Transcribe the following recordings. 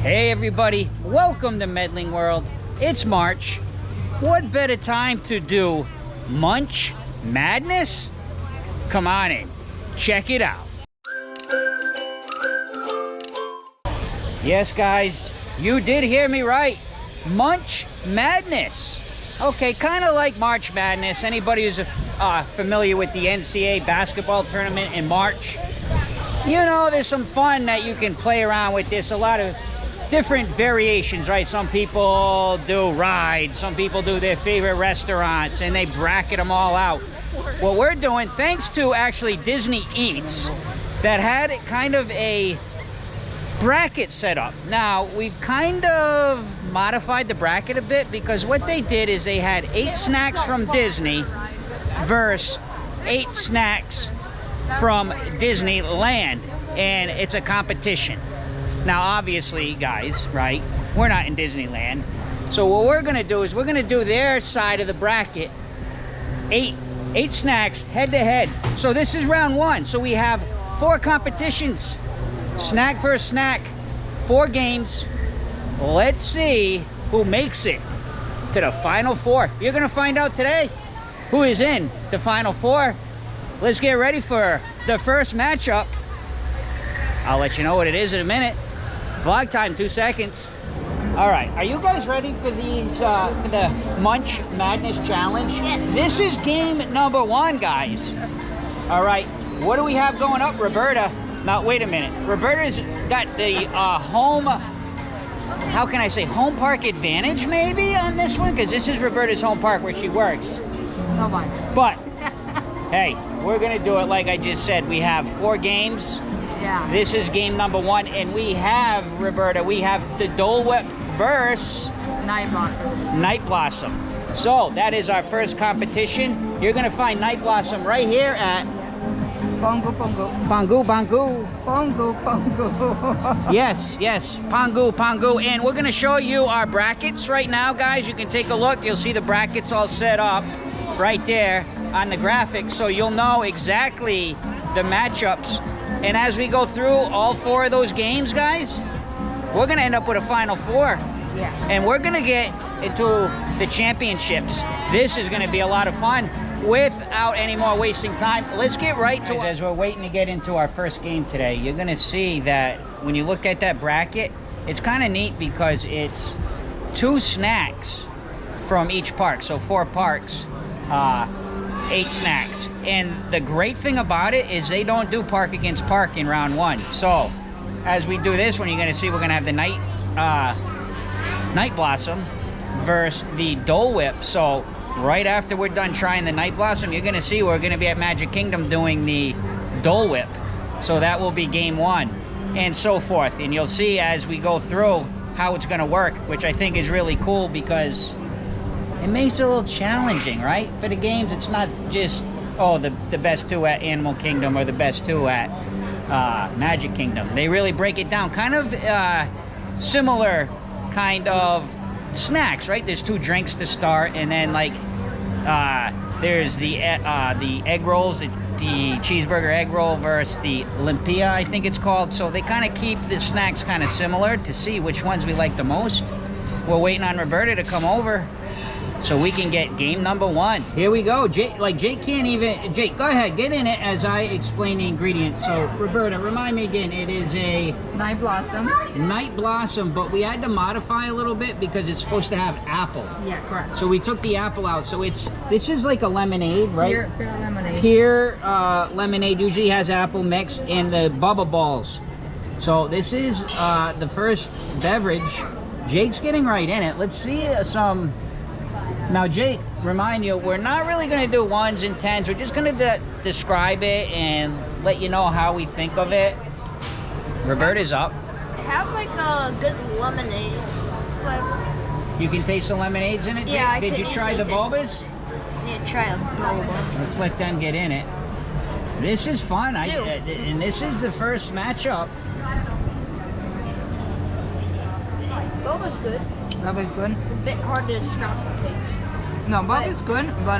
Hey everybody, welcome to Medling World. It's March. What better time to do Munch Madness? Come on in, check it out. Yes guys, you did hear me right. Munch Madness. Okay, kind of like March Madness. Anybody who's familiar with the NCAA basketball tournament in March, you know there's some fun that you can play around with this. A lot of different variations, right? Some people do rides, some people do their favorite restaurants, and they bracket them all out. What we're doing, thanks to actually Disney Eats, that had kind of a bracket set up. Now, we've kind of modified the bracket a bit because what they did is they had 8 snacks from Disney versus 8 snacks from Disneyland, and it's a competition. Now, obviously, guys, right, we're not in Disneyland. So what we're going to do is we're going to do their side of the bracket. 8 snacks head to head. So this is round 1. So we have 4 competitions. Snack versus snack. 4 games. Let's see who makes it to the Final 4. You're going to find out today who is in the Final 4. Let's get ready for the first matchup. I'll let you know what it is in a minute. Vlog time, 2 seconds. All right, are you guys ready for these, for the Munch Madness Challenge? Yes. This is game number 1, guys. All right, what do we have going up, Roberta? Now, wait a minute. Roberta's got the home, how can I say, home park advantage maybe on this one? Because this is Roberta's home park where she works. Oh my. But, hey, we're gonna do it like I just said. We have 4 games. Yeah. This is game number 1, and we have, Roberta, we have the Dole Whip versus Night Blossom. Night Blossom. So that is our first competition. You're gonna find Night Blossom right here at Pongu Pongu. Pongu Pongu. Pongu Pongu. Yes, Pongu Pongu. And we're gonna show you our brackets right now, guys. You can take a look. You'll see the brackets all set up right there on the graphics, so you'll know exactly the matchups. And as we go through all 4 of those games, guys, we're gonna end up with a Final 4. Yeah. And we're gonna get into the championships. This is gonna be a lot of fun. Without any more wasting time, let's get right to it. As we're waiting to get into our first game today, you're gonna see that when you look at that bracket, it's kind of neat because it's 2 snacks from each park. So 4 parks, 8 snacks. And the great thing about it is they don't do park against park in round 1. So as we do this one, you're gonna see we're gonna have the Night Blossom versus the Dole Whip. So right after we're done trying the Night Blossom, you're gonna see we're gonna be at Magic Kingdom doing the Dole Whip. So that will be game 1 and so forth. And you'll see as we go through how it's gonna work, which I think is really cool because it makes it a little challenging, right? For the games, it's not just, oh, the best 2 at Animal Kingdom or the best 2 at Magic Kingdom. They really break it down. Kind of similar kind of snacks, right? There's 2 drinks to start, and then like there's the egg rolls, the cheeseburger egg roll versus the Olympia, I think it's called. So they kind of keep the snacks kind of similar to see which ones we like the most. We're waiting on Roberta to come over so we can get game number 1. Here we go. Jake can't even, Jake, go ahead, get in it as I explain the ingredients. So Roberta, remind me again, it is a Night Blossom. Night Blossom, but we had to modify a little bit because it's supposed to have apple. Yeah, correct. So we took the apple out. So this is like a lemonade, right? Pure lemonade. Pure lemonade usually has apple mixed in the Bubba Balls. So this is the first beverage. Jake's getting right in it. Let's see some. Now, Jake, remind you, we're not really going to do 1s and 10s. We're just going to describe it and let you know how we think of it. Roberta's up. It has like a good lemonade flavor. You can taste the lemonades in it, Jake? Yeah, Did you try the bobas? Yeah, try a boba. Let's let them get in it. This is fun. And this is the first matchup. Boba's good. Boba's good. It's a bit hard to describe the taste. No, Boba's good, but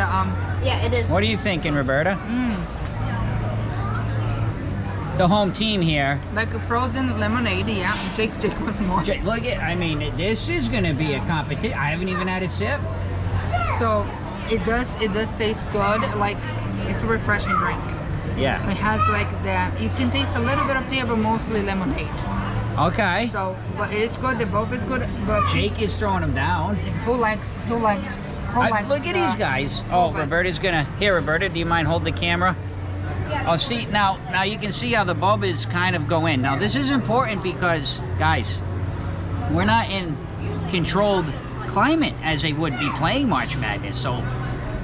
Yeah, it is. What are you thinking, Roberta? the home team here. Like a frozen lemonade, yeah. Jake wants more. Look at, I mean, this is gonna be a competition. I haven't even had a sip. So it does taste good. Like it's a refreshing drink. Yeah. It has like you can taste a little bit of pear, but mostly lemonade. Okay. So, but it is good. The both is good. But Jake is throwing them down. who likes? Look at these guys. Oh, Roberta's gonna. Here, Roberta, do you mind holding the camera? Oh, see, now you can see how the bubbles kind of go in. Now, this is important because, guys, we're not in controlled climate as they would be playing March Madness. So,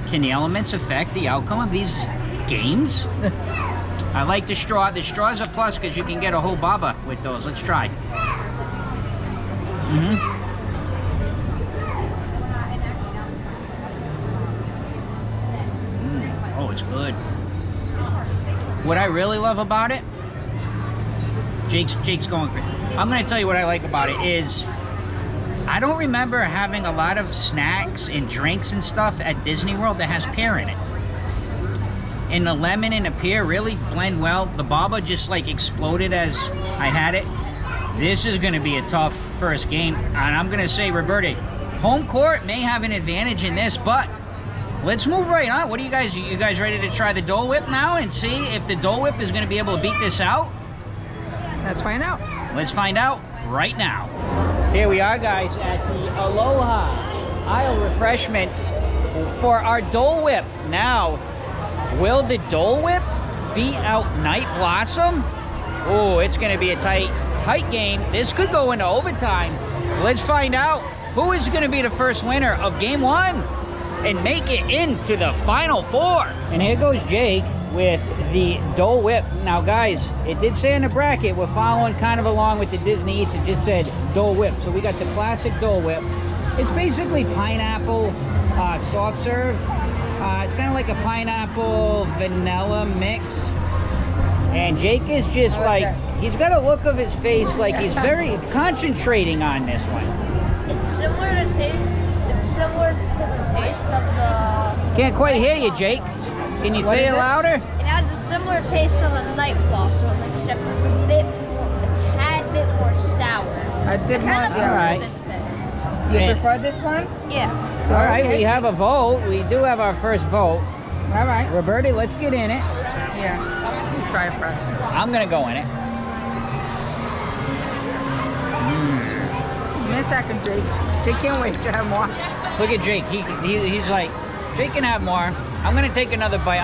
can the elements affect the outcome of these games? I like the straw. The straw's a plus because you can get a whole baba with those. Let's try. Oh, it's good. What I really love about it, Jake's going crazy. I'm gonna tell you what I like about it is I don't remember having a lot of snacks and drinks and stuff at Disney World that has pear in it. And the lemon and the pear really blend well. The baba just like exploded as I had it. This is gonna be a tough first game. And I'm gonna say, Roberta, home court may have an advantage in this, but let's move right on. What do you guys ready to try the Dole Whip now and see if the Dole Whip is gonna be able to beat this out? Let's find out. Let's find out right now. Here we are, guys, at the Aloha aisle refreshments for our Dole Whip. Now, will the Dole Whip beat out Night Blossom? Oh, it's gonna be a tight game. This could go into overtime. Let's find out who is gonna be the first winner of game one and make it into the Final Four. And here goes Jake with the Dole Whip. Now, guys, it did say in the bracket, we're following kind of along with the Disney Eats. It just said Dole Whip. So we got the classic Dole Whip. It's basically pineapple soft serve. It's kind of like a pineapple vanilla mix. And Jake is just like, he's got a look of his face like he's very concentrating on this one. It's similar to taste. It's similar to the taste of the. Can't quite hear you, Jake. Can you say it louder? It has a similar taste to the Night Blossom, except it's a tad bit more sour. I did not. All right. This bit. You prefer this one? Yeah. So, All right, okay. we have a vote. We do have our first vote. All right. Roberta, let's get in it. Yeah. You try it first. I'm gonna go in it. Give me a second, Jake. Jake can't wait to have more. Look at Jake. He's like, Jake can have more. I'm gonna take another bite.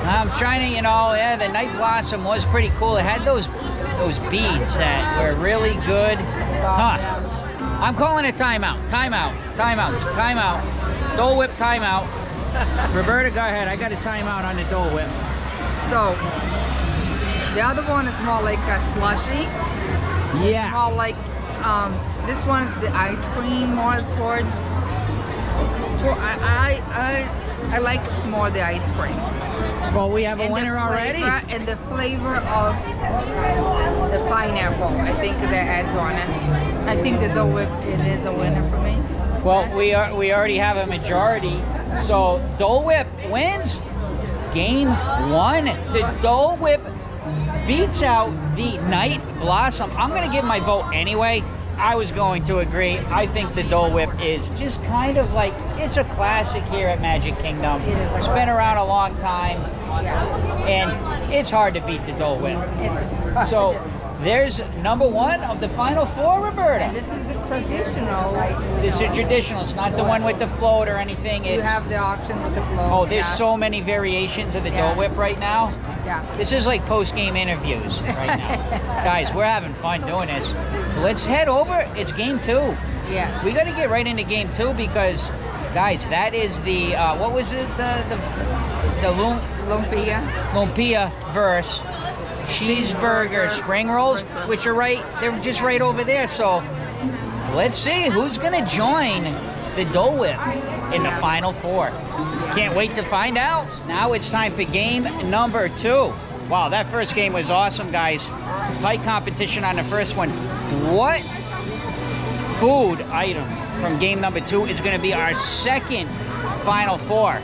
I'm trying to, yeah, the Night Blossom was pretty cool. It had those beads that were really good. Huh. I'm calling a timeout. Timeout. Dole Whip timeout. Roberta, go ahead. I got a timeout on the Dole Whip. So, the other one is more like a slushy. Yeah. More like, this one is the ice cream more towards. I like more the ice cream. Well, we have a winner already. And the flavor of the pineapple, I think that adds on it. I think the Dole Whip, it is a winner for me. Well, we already have a majority. So Dole Whip wins game one. The Dole Whip beats out the Night Blossom. I'm going to give my vote anyway. I was going to agree. I think the Dole Whip is just kind of like, it's a classic here at Magic Kingdom. It's been around a long time, and it's hard to beat the Dole Whip. So there's number one of the Final Four, Roberta. And this is the traditional. This is traditional. It's not the one with the float or anything. You have the option with the float. Oh, there's so many variations of the Dole Whip right now. Yeah. This is like post-game interviews right now. Guys, we're having fun doing this. Let's head over. It's game two. Yeah. We got to get right into game two because, guys, that is the, what was it? The Olympia verse. Cheeseburger spring rolls, which are they're just right over there. So let's see who's gonna join the Dole Whip in the Final Four. Can't wait to find out. Now it's time for game number two. Wow, that first game was awesome, guys. Tight competition on the first one. What food item from game number two is gonna be our second Final Four?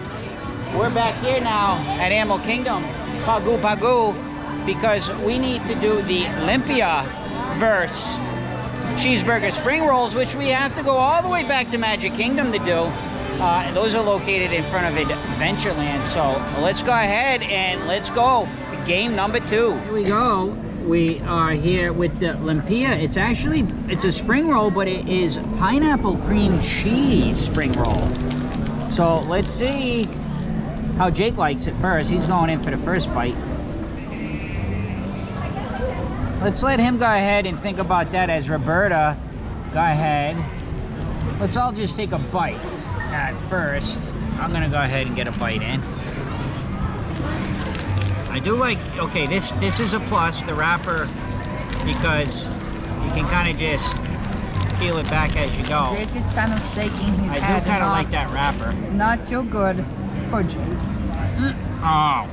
We're back here now at Animal Kingdom. pagu, because we need to do the Olympia verse cheeseburger spring rolls, which we have to go all the way back to Magic Kingdom to do. Those are located in front of Adventureland. So let's go ahead and let's go. Game number 2. Here we go. We are here with the Olympia. It's a spring roll, but it is pineapple cream cheese spring roll. So let's see how Jake likes it first. He's going in for the first bite. Let's let him go ahead and think about that as Roberta. Go ahead. Let's all just take a bite at first. I'm gonna go ahead and get a bite in. I do like, okay, this is a plus, the wrapper, because you can kind of just peel it back as you go. Jake is kind of shaking his head. I do kind of like that wrapper. Not so good for Jake. Oh,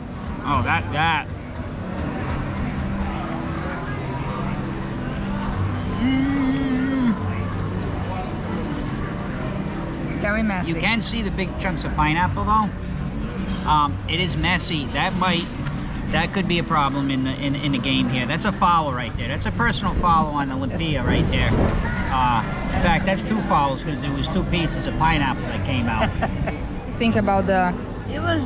that. Very messy. You can see the big chunks of pineapple though. It is messy. That could be a problem in the game here. That's a foul right there. That's a personal foul on Olympia right there. In fact, that's 2 fouls because there was 2 pieces of pineapple that came out. Think about the... It was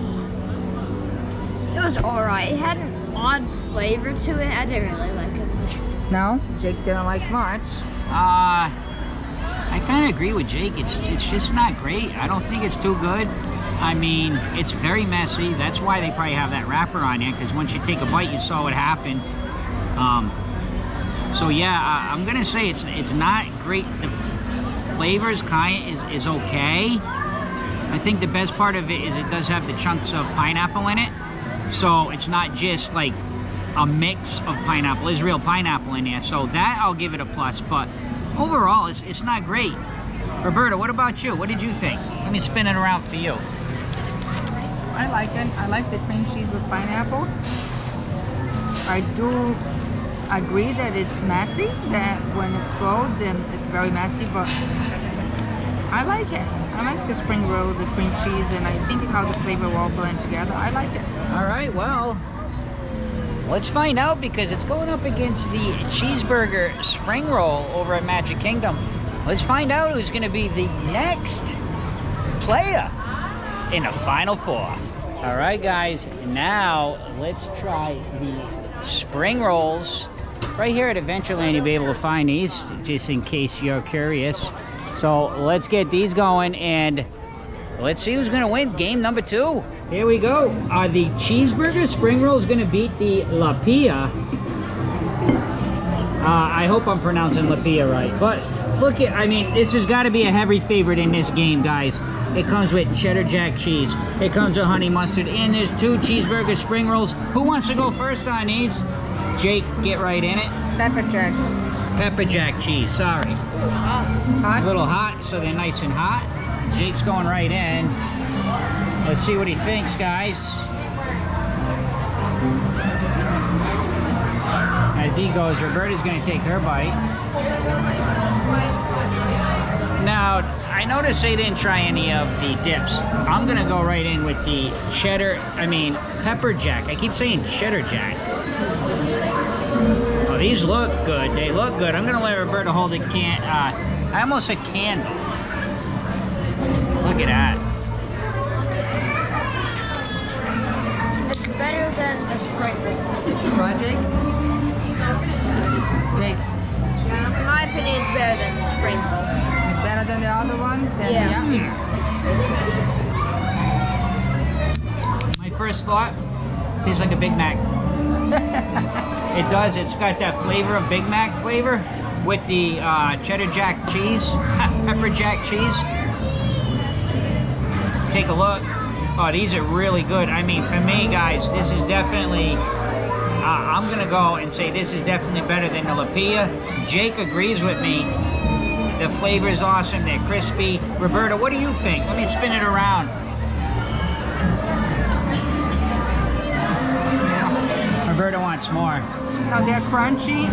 alright. It had an odd flavor to it. I didn't really like it much. No, Jake didn't like much. I kind of agree with Jake. It's just not great. I don't think it's too good. I mean, it's very messy. That's why they probably have that wrapper on there, because once you take a bite, you saw what happened. So yeah, I'm gonna say it's not great. The flavors is okay. I think the best part of it is it does have the chunks of pineapple in it, so it's not just like a mix of pineapple. There's real pineapple in there, so that I'll give it a plus. But overall, it's not great. Roberta, what about you? What did you think? Let me spin it around for you. I like it. I like the cream cheese with pineapple. I do agree that it's messy, that when it explodes and it's very messy, but I like it. I like the spring roll, the cream cheese, and I think how the flavor will all blend together. I like it. All right, well, let's find out, because it's going up against the cheeseburger spring roll over at Magic Kingdom. Let's find out who's going to be the next player in the Final 4. All right, guys, now let's try the spring rolls. Right here at Adventureland, you'll be able to find these, just in case you're curious. So let's get these going, and let's see who's going to win game number 2. Here we go. Are the cheeseburger spring rolls going to beat the Olympia? I hope I'm pronouncing Olympia right, but look at, I mean, this has got to be a heavy favorite in this game, guys. It comes with cheddar jack cheese. It comes with honey mustard, and there's 2 cheeseburger spring rolls. Who wants to go first on these? Jake, get right in it. Pepper jack. Pepper jack cheese, sorry. Ooh, hot. Hot? A little hot, so they're nice and hot. Jake's going right in. Let's see what he thinks, guys. As he goes, Roberta's going to take her bite. Now, I noticed they didn't try any of the dips. I'm going to go right in with the pepper jack. I keep saying cheddar jack. Oh, these look good. They look good. I'm going to let Roberta hold the I almost said candle. Look at that. It's better than a spring roll. What, Jake? Jake. In my opinion, it's better than the spring roll. It's better than the other one? Then, Yeah. My first thought, tastes like a Big Mac. It does. It's got that flavor of Big Mac flavor with the cheddar jack cheese, pepper jack cheese. Take a look. Oh, these are really good. I mean, for me, guys, this is definitely, I'm going to go and say this is definitely better than the Olympia. Jake agrees with me. The flavor is awesome. They're crispy. Roberta, what do you think? Let me spin it around. Roberta wants more. Now they're crunchy.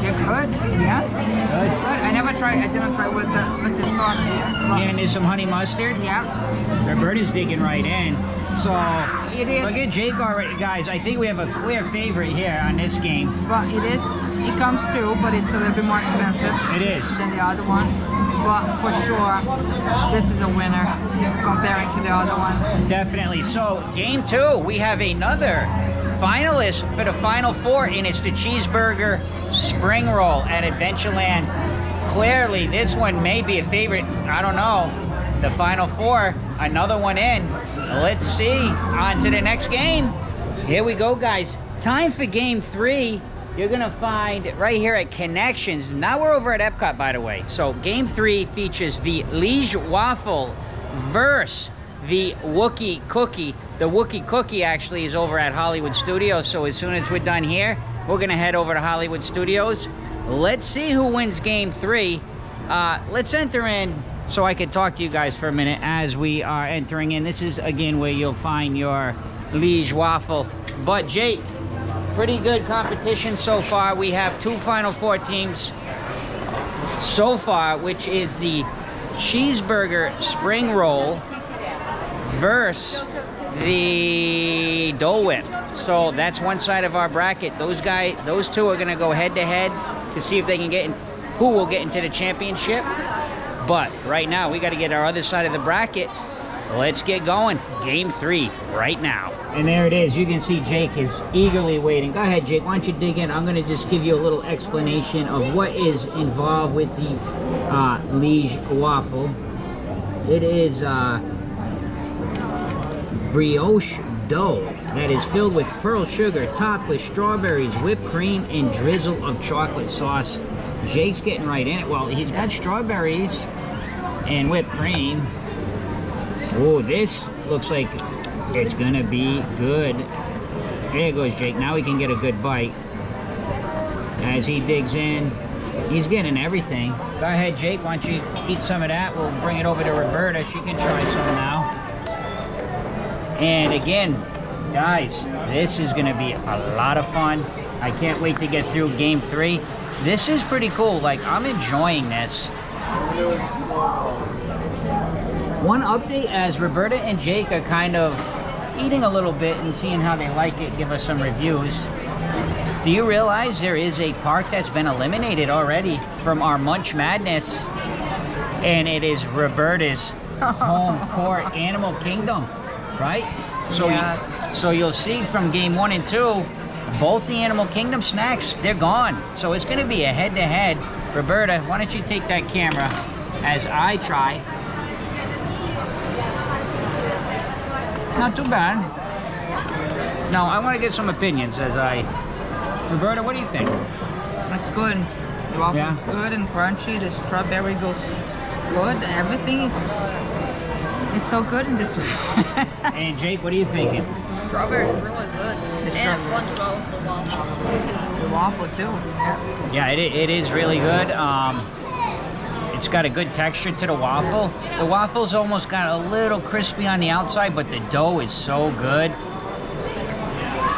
They're good. Yes. It's good. I didn't try with the sauce yet. And there's some honey mustard. Yeah. Roberta's digging right in. So It is. look at Jake already, guys. I think we have a clear favorite here on this game. But it comes too, but it's a little bit more expensive. It is. Than the other one. But for sure, this is a winner comparing to the other one. Definitely. So game 2, we have another finalist for the final 4, and it's the Cheeseburger Spring Roll at Adventureland. Clearly, this one may be a favorite. I don't know. The final 4, another one in. Let's see. On to the next game. Here we go, guys. Time for game 3. You're gonna find right here at Connections. Now we're over at Epcot, by the way. So game 3 features the Liege Waffle versus the Wookie Cookie. The Wookie Cookie actually is over at Hollywood Studios. So as soon as we're done here, we're gonna head over to Hollywood Studios. Let's see who wins game 3. Let's enter in so I could talk to you guys for a minute as we are entering in. This is again where you'll find your Liege Waffle. But Jake, pretty good competition so far. We have 2 Final 4 teams so far, which is the Cheeseburger Spring Roll versus the Dole Whip. So that's one side of our bracket. Those 2 are gonna go head to head to see if they can get in, who will get into the championship. But right now we got to get our other side of the bracket. Let's get going. Game 3 right now. And there it is. You can see Jake is eagerly waiting. Go ahead, Jake. Why don't you dig in? I'm going to just give you a little explanation of what is involved with the Liege Waffle. It is brioche dough that is filled with pearl sugar, topped with strawberries, whipped cream, and drizzle of chocolate sauce. Jake's getting right in it. Well, he's got strawberries and whipped cream. Oh, this looks like it's gonna be good. There goes Jake. Now he can get a good bite. As he digs in, he's getting everything. Go ahead, Jake. Why don't you eat some of that? We'll bring it over to Roberta. She can try some now. And again, guys, this is gonna be a lot of fun. I can't wait to get through game 3. This is pretty cool. Like, I'm enjoying this. One update, as Roberta and Jake are kind of eating a little bit and seeing how they like it, give us some reviews. Do you realize there is a park that's been eliminated already from our Munch Madness? And it is Roberta's home court, Animal Kingdom, right? So, yes. So you'll see from game 1 and 2, both the Animal Kingdom snacks, they're gone. So it's gonna be a head-to-head. Roberta, why don't you take that camera as I try. Not too bad. Now, I want to get some opinions as Roberta, what do you think? It's good. The waffle is good and crunchy. The strawberry goes good. Everything, it's so good in this one. And Jake, what are you thinking? Strawberry is really good. And lunch roll, the waffle. The waffle too. Yeah, it is really good. It's got a good texture to the waffle. The waffle's almost got a little crispy on the outside, but the dough is so good.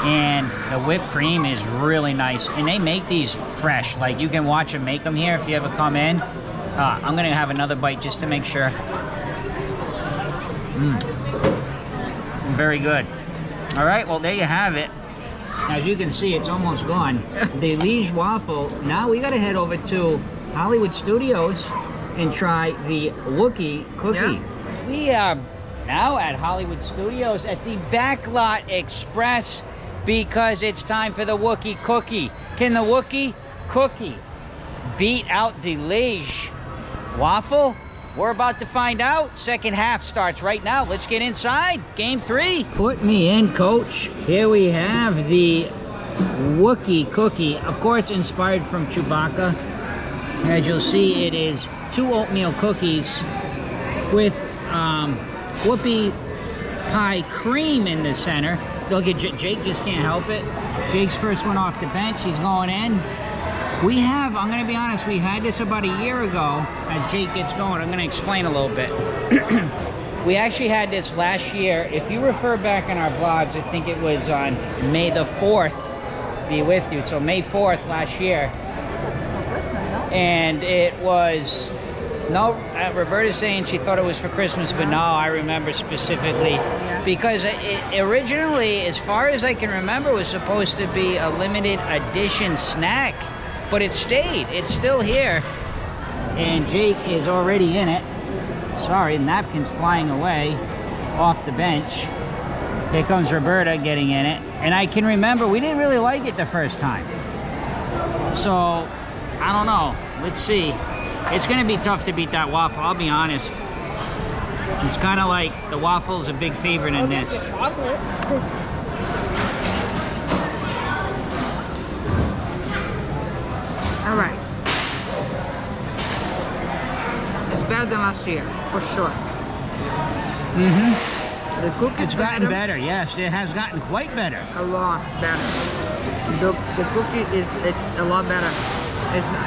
And the whipped cream is really nice. And they make these fresh. Like, you can watch them make them here if you ever come in. I'm gonna have another bite just to make sure. Very good. All right, well, there you have it. As you can see, it's almost gone. The Liege Waffle. Now we gotta head over to Hollywood Studios and try the Wookie Cookie. Yeah. We are now at Hollywood Studios at the Backlot Express because it's time for the Wookie Cookie. Can the Wookie Cookie beat out the Liege Waffle? We're about to find out. Second half starts right now. Let's get inside. Game 3. Put me in, coach. Here we have the Wookie Cookie. Of course, inspired from Chewbacca. As you'll see, it is 2 oatmeal cookies with whoopie pie cream in the center. Look at Jake, just can't help it. Jake's first one off the bench. He's going in. We have, I'm going to be honest, we had this about a year ago. As Jake gets going, I'm going to explain a little bit. We actually had this last year. If you refer back in our blogs, I think it was on May the 4th, be with you. So May 4th last year, and it was, no, Roberta's saying she thought it was for Christmas, but no, I remember specifically because it originally, as far as I can remember, was supposed to be a limited edition snack, but it stayed. It's still here, and Jake is already in it. Sorry, the napkin's flying away off the bench. Here comes Roberta getting in it, and I can remember we didn't really like it the first time, so I don't know. Let's see. It's going to be tough to beat that waffle, I'll be honest. It's kind of like the waffle's a big favorite in this. Chocolate. All right. It's better than last year, for sure. Mm-hmm. The cookie's It's gotten better, yes. It has gotten quite better. A lot better. The cookie it's a lot better.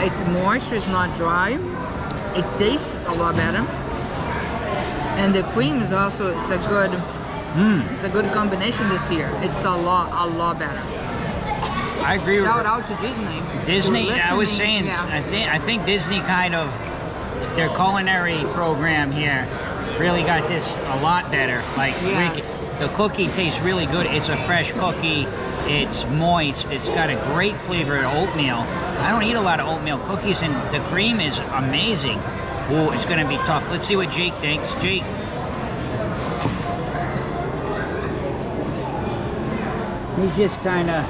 It's moist, it's not dry. It tastes a lot better. And the cream is also, it's a good combination this year. It's a lot better. I agree with Shout out to Disney. Disney, for I was listening. saying, I think Disney kind of, their culinary program here really got this a lot better. Like, Yes. the cookie tastes really good. It's a fresh cookie. It's moist. It's got a great flavor of oatmeal. I don't eat a lot of oatmeal cookies, and the cream is amazing. Ooh, it's going to be tough. Let's see what Jake thinks. Jake. He's just kind of...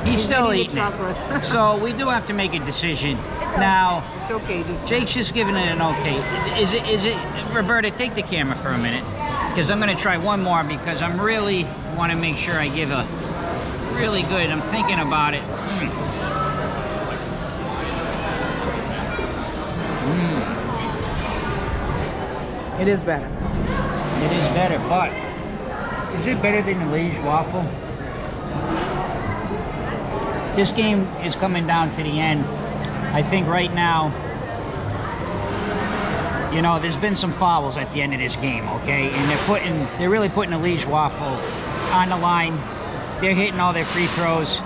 He's still eating it. So we do have to make a decision. Now, It's okay. Jake's just giving it an okay. Is it, Roberta, take the camera for a minute. Because I'm going to try one more because I'm really want to make sure I give a really good, I'm thinking about it. It is better. It is better, but is it better than the Liege Waffle? This game is coming down to the end. I think right now, you know, there's been some fouls at the end of this game, okay? And they're really putting the Liege Waffle on the line. They're hitting all their free throws.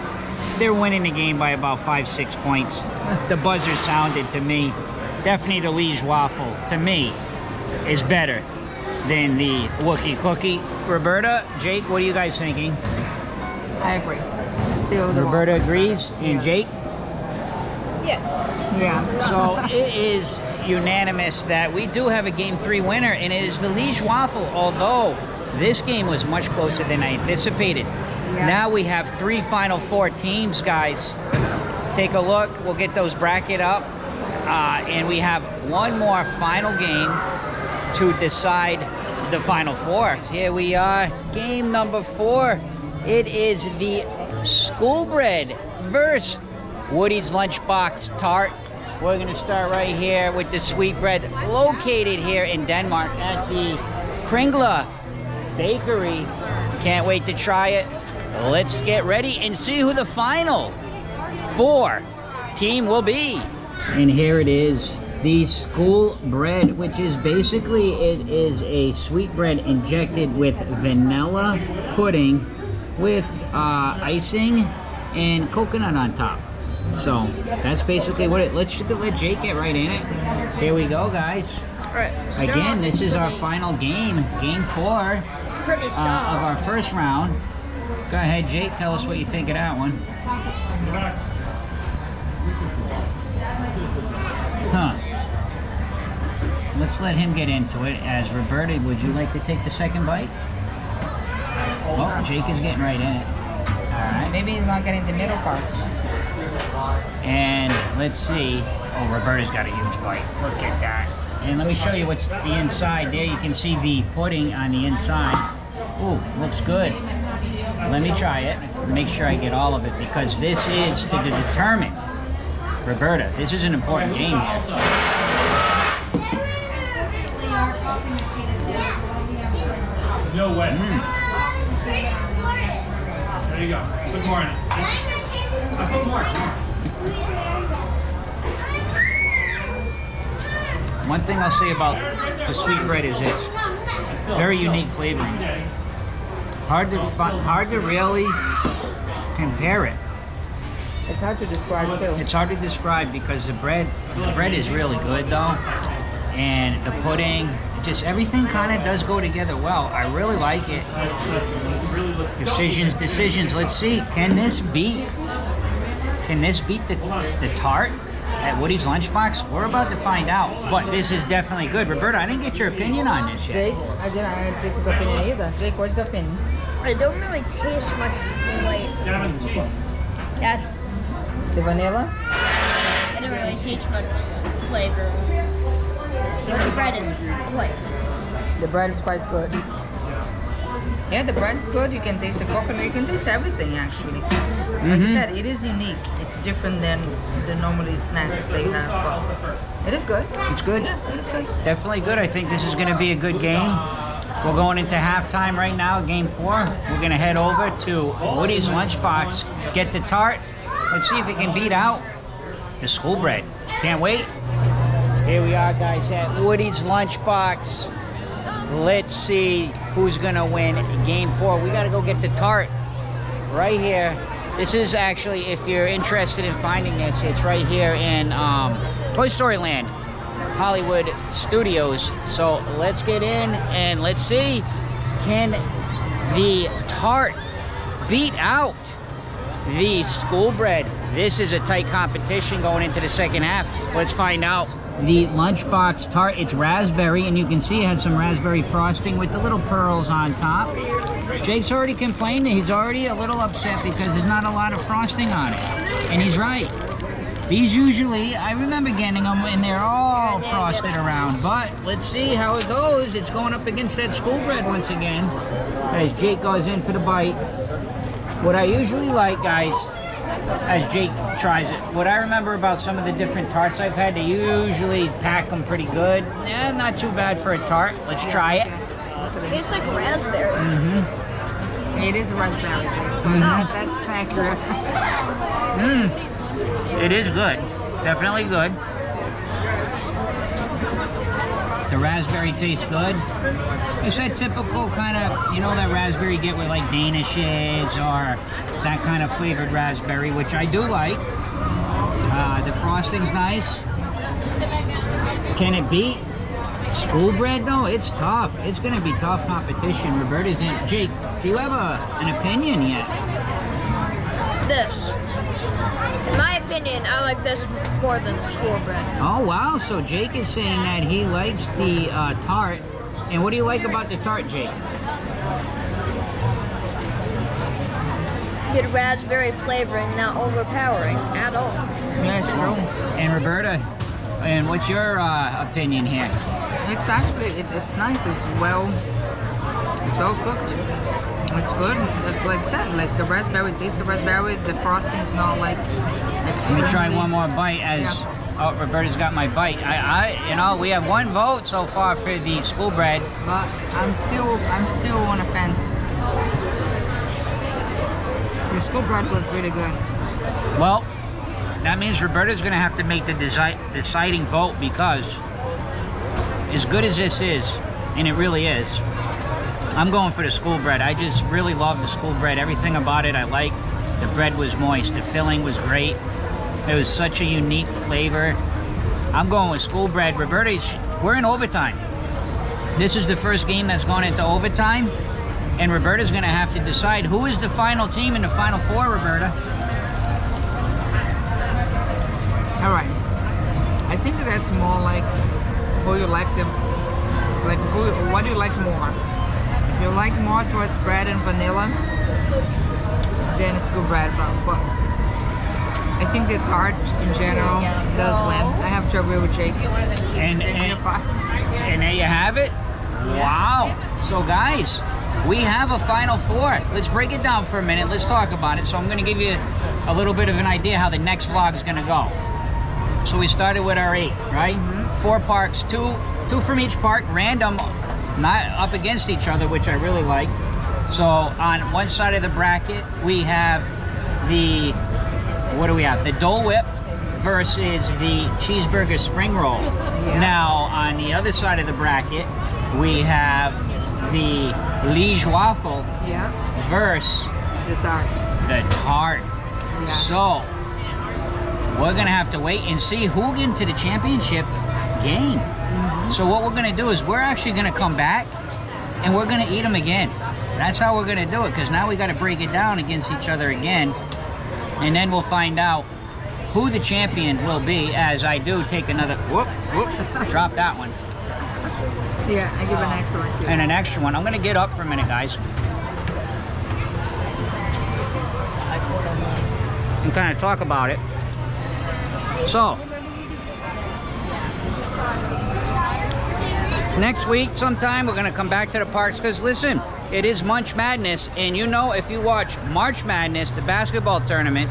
They're winning the game by about 5-6 points. The buzzer sounded to me. Definitely the Liege Waffle, to me, is better than the Wookie Cookie. Roberta, Jake, what are you guys thinking? I agree. Still the Roberta waffle. agrees, and Yes. Jake? Yes. Yeah. So it is unanimous that we do have a Game 3 winner, and it is the Liege Waffle, although this game was much closer than I anticipated. Yes. Now we have 3 Final Four teams, guys. Take a look. We'll get those bracket up. And we have one more final game to decide the Final Four. Here we are, game number 4. It is the Schoolbread versus Woody's Lunchbox Tart. We're gonna start right here with the sweetbread, located here in Denmark at the Kringla Bakery. Can't wait to try it. Let's get ready and see who the Final Four team will be. And here it is, the Schoolbread, which is basically, it is a sweetbread injected with vanilla pudding with icing and coconut on top. So that's basically what it, let's let Jake get right in it. Here we go, guys. Again, this is our final game, game 4 It's pretty of soft. our first round. Go ahead, Jake, tell us what you think of that one. Huh. Let's let him get into it. As Roberta, would you like to take the second bite? Oh, Jake is getting right in it. All right. Maybe he's not getting the middle part. And let's see. Oh, Roberta's got a huge bite. Look at that. And let me show you what's the inside there. You can see the pudding on the inside. Ooh, looks good. Let me try it. Make sure I get all of it because this is to determine. Roberta, this is an important game here. No way. There you go. Put more in it. I put more. One thing I'll say about the sweetbread is this. Very unique flavoring. Hard to really compare it It's hard to describe too. It's hard to describe because the bread is really good though, and the pudding, just everything kind of does go together well. I really like it. Decisions. Let's see. Can this beat the tart at Woody's Lunchbox? We're about to find out. But this is definitely good. Roberta, I didn't get your opinion on this yet. Jake, I didn't get Jake's opinion either. Jake, what's your opinion? I don't really taste much flavor. That's, The vanilla? I don't really taste much flavor. But the bread is quite good. The bread is quite good. Yeah, the bread is good. You can taste the coconut. You can taste everything actually. Like you said, it is unique. It's different than the normally snacks they have. But it is good. It's good. Yeah, it is good. Definitely good. I think this is going to be a good game. We're going into halftime right now, game 4. We're going to head over to Woody's Lunchbox, get the tart. Let's see if it can beat out the school bread. Can't wait. Here we are, guys, at Woody's Lunchbox. Let's see who's going to win game 4. We got to go get the tart right here. This is actually, if you're interested in finding this, it's right here in Toy Story Land, Hollywood Studios. So let's get in and let's see, can the tart beat out the school bread? This is a tight competition going into the second half. Let's find out. The Lunchbox Tart, it's raspberry, and you can see it has some raspberry frosting with the little pearls on top. Jake's already complained that he's already a little upset because there's not a lot of frosting on it. And he's right. These usually, I remember getting them and they're all frosted around, but let's see how it goes. It's going up against that school bread once again as Jake goes in for the bite. What I usually like, guys, as Jake tries it, what I remember about some of the different tarts I've had, they usually pack them pretty good. Yeah, not too bad for a tart. Let's try it. It tastes like raspberry. It is raspberry, Jake. So that's accurate. It is good. Definitely good. The raspberry tastes good. It's that typical kind of, you know, that raspberry you get with like Danishes or that kind of flavored raspberry, which I do like. The frosting's nice. Can it beat school bread though? It's tough. It's going to be tough competition. Roberta's in. Jake, do you have an opinion yet? This. In my opinion, I like this more than the school bread. Oh wow, so Jake is saying that he likes the tart. And what do you like about the tart, Jake? Good raspberry flavor and not overpowering at all. That's true. And Roberta, and what's your opinion here? It's actually, it's nice. It's well cooked. It's good. Like I said, like the raspberry, taste the raspberry. The frosting is not like extremely... Let me try one more bite as... Yeah. Oh, Roberta's got my bite. You know, we have one vote so far for the school bread. But I'm still on the fence. The school bread was really good. Well, that means Roberta's going to have to make the deciding vote because as good as this is, and it really is, I'm going for the school bread. I just really love the school bread. Everything about it I liked. The bread was moist. The filling was great. It was such a unique flavor. I'm going with school bread. Roberta, we're in overtime. This is the first game that's gone into overtime. And Roberta's going to have to decide who is the final team in the final 4, Roberta. All right. I think that's more like who you like the, like what do you like more? If you like more towards bread and vanilla, then it's school bread, but I think the tart in general does win. I have to agree with Jake. And there you have it. Wow. So guys, we have a final 4. Let's break it down for a minute. Let's talk about it. So I'm going to give you a little bit of an idea how the next vlog is going to go. So we started with our 8, right? 4 parks, two from each park, random, not up against each other, which I really liked. So on one side of the bracket, we have the, what do we have? The Dole Whip versus the Cheeseburger Spring Roll. Yeah. Now, on the other side of the bracket, we have the Liege Waffle versus the tart. the tart. Yeah. So, we're gonna have to wait and see who gets into the championship game. So what we're gonna do is we're actually gonna come back and we're gonna eat them again. That's how we're gonna do it, because now we gotta break it down against each other again, and then we'll find out who the champion will be as I do take another, whoop, drop that one. Yeah, I give an extra one too. And an extra one. I'm gonna get up for a minute, guys, and kind of talk about it. So, next week sometime we're gonna come back to the parks, because listen, it is Munch Madness, and you know, if you watch March Madness, the basketball tournament,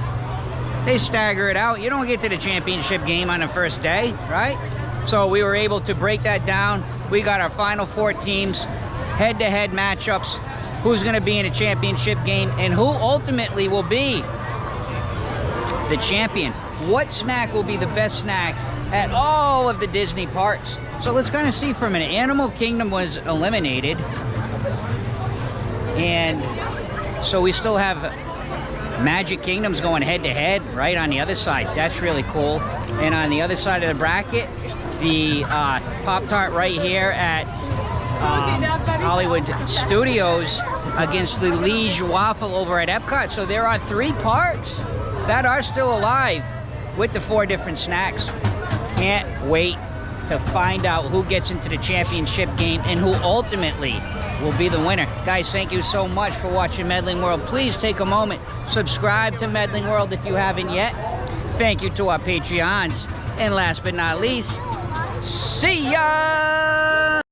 they stagger it out. You don't get to the championship game on the first day, right? So we were able to break that down. We got our final 4 teams, head-to-head matchups, who's gonna be in a championship game, and who ultimately will be the champion. What snack will be the best snack at all of the Disney parks? So let's kind of see for a minute. Animal Kingdom was eliminated, and so we still have Magic Kingdom's going head-to-head right on the other side. That's really cool. And on the other side of the bracket, the Pop-Tart right here at Hollywood Studios against the Liege Waffle over at Epcot. So there are 3 parks that are still alive with the 4 different snacks. Can't wait to find out who gets into the championship game and who ultimately will be the winner. Guys, thank you so much for watching Medling World. Please take a moment, subscribe to Medling World if you haven't yet. Thank you to our Patreons. And last but not least, see ya!